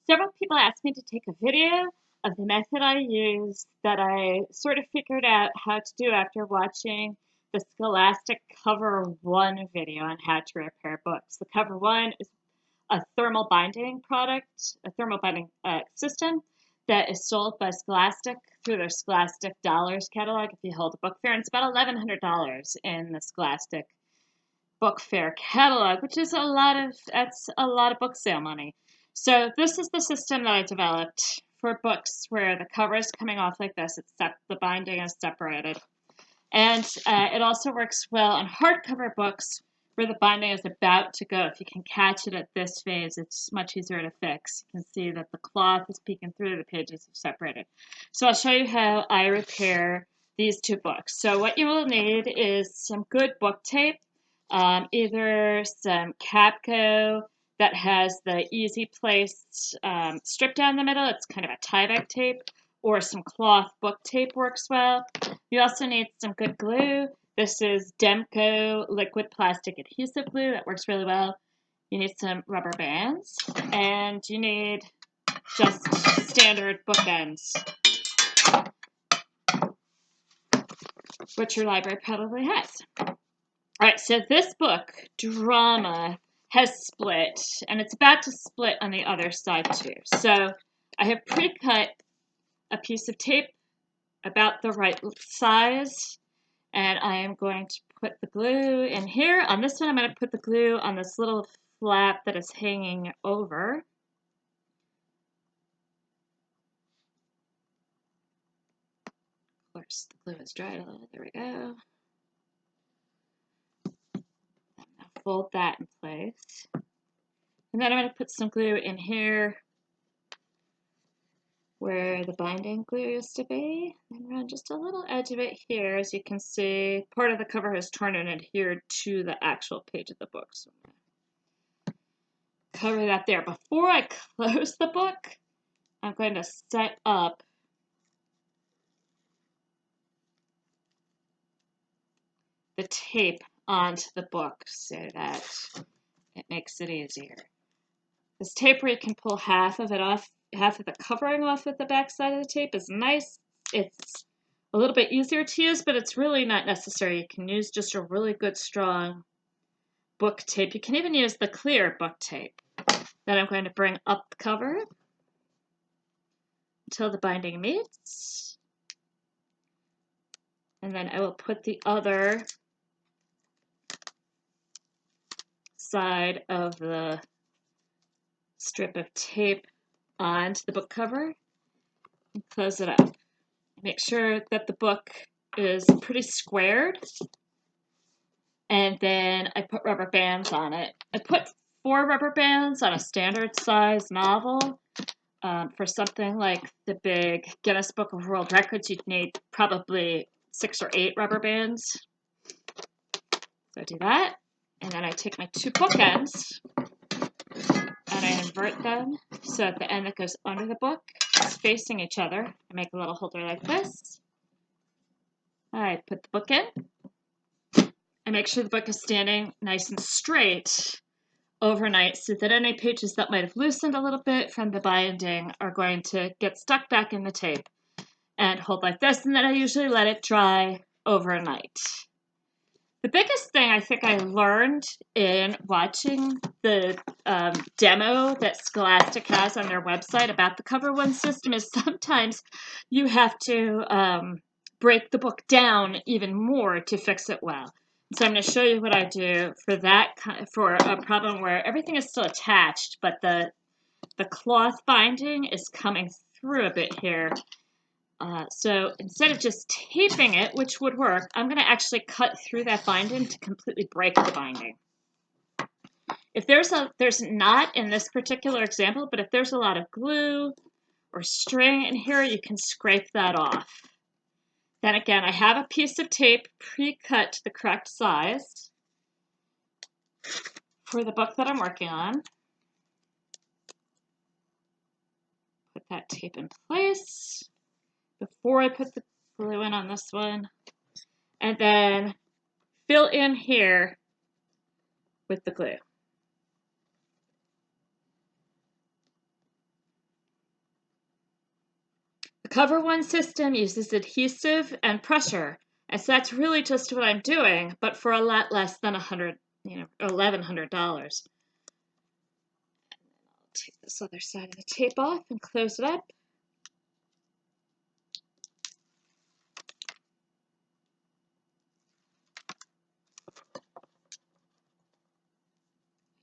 Several people asked me to take a video of the method I use that I sort of figured out how to do after watching the Scholastic Cover One video on how to repair books. The Cover One is a thermal binding product, a thermal binding system that is sold by Scholastic through their Scholastic Dollars catalog if you hold a book fair. And it's about $1,100 in the Scholastic book fair catalog, which is that's a lot of book sale money. So this is the system that I developed for books where the cover is coming off like this. The binding is separated. And it also works well on hardcover books where the binding is about to go. If you can catch it at this phase, it's much easier to fix. You can see that the cloth is peeking through, the pages are separated. So I'll show you how I repair these two books. So what you will need is some good book tape, either some Capco that has the easy placed strip down the middle. It's kind of a Tyvek tape, or some cloth book tape works well. You also need some good glue. This is Demco liquid plastic adhesive glue that works really well. You need some rubber bands, and you need just standard bookends, which your library probably has. All right, so this book, Drama, has split, and it's about to split on the other side too. So I have pre-cut a piece of tape about the right size, and I am going to put the glue in here. On this one, I'm going to put the glue on this little flap that is hanging over. Of course, the glue is dried a little. There we go. I'll fold that in place. And then I'm going to put some glue in here where the binding glue used to be, and run just a little edge of it here. As you can see, part of the cover has torn and adhered to the actual page of the book. So I'm going to cover that there. Before I close the book, I'm going to set up the tape onto the book so that it makes it easier. This tape where you can pull half of it off, half of the covering off with the back side of the tape is nice. It's a little bit easier to use, but it's really not necessary. You can use just a really good strong book tape. You can even use the clear book tape. Then I'm going to bring up the cover until the binding meets. And then I will put the other side of the strip of tape onto the book cover and close it up. Make sure that the book is pretty squared, and then I put rubber bands on it. I put 4 rubber bands on a standard size novel. For something like the big Guinness Book of World Records, you'd need probably 6 or 8 rubber bands. So I do that, and then I take my 2 bookends and I invert them so at the end that goes under the book is facing each other. I make a little holder like this. I put the book in. I make sure the book is standing nice and straight overnight so that any pages that might have loosened a little bit from the binding are going to get stuck back in the tape and hold like this, and then I usually let it dry overnight. The biggest thing I think I learned in watching the demo that Scholastic has on their website about the Cover One system is sometimes you have to break the book down even more to fix it well. So I'm going to show you what I do for for a problem where everything is still attached, but the cloth binding is coming through a bit here. So instead of just taping it, which would work, I'm going to actually cut through that binding to completely break the binding. If there's not in this particular example, but if there's a lot of glue or string in here, you can scrape that off. Then again, I have a piece of tape pre-cut to the correct size for the book that I'm working on. Put that tape in place before I put the glue in on this one, and then fill in here with the glue. Cover One system uses adhesive and pressure, and so that's really just what I'm doing, but for a lot less than $1,100. I'll take this other side of the tape off and close it up.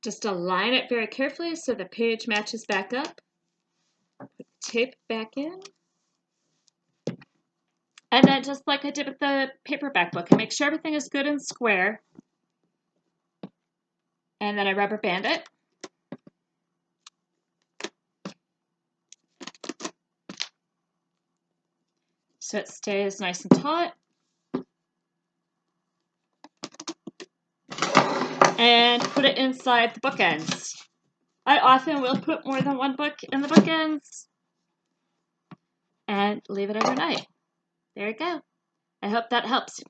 Just align it very carefully so the page matches back up. Put the tape back in. And then just like I did with the paperback book, I make sure everything is good and square. And then I rubber band it. So it stays nice and taut. And put it inside the bookends. I often will put more than one book in the bookends and leave it overnight. There you go. I hope that helps.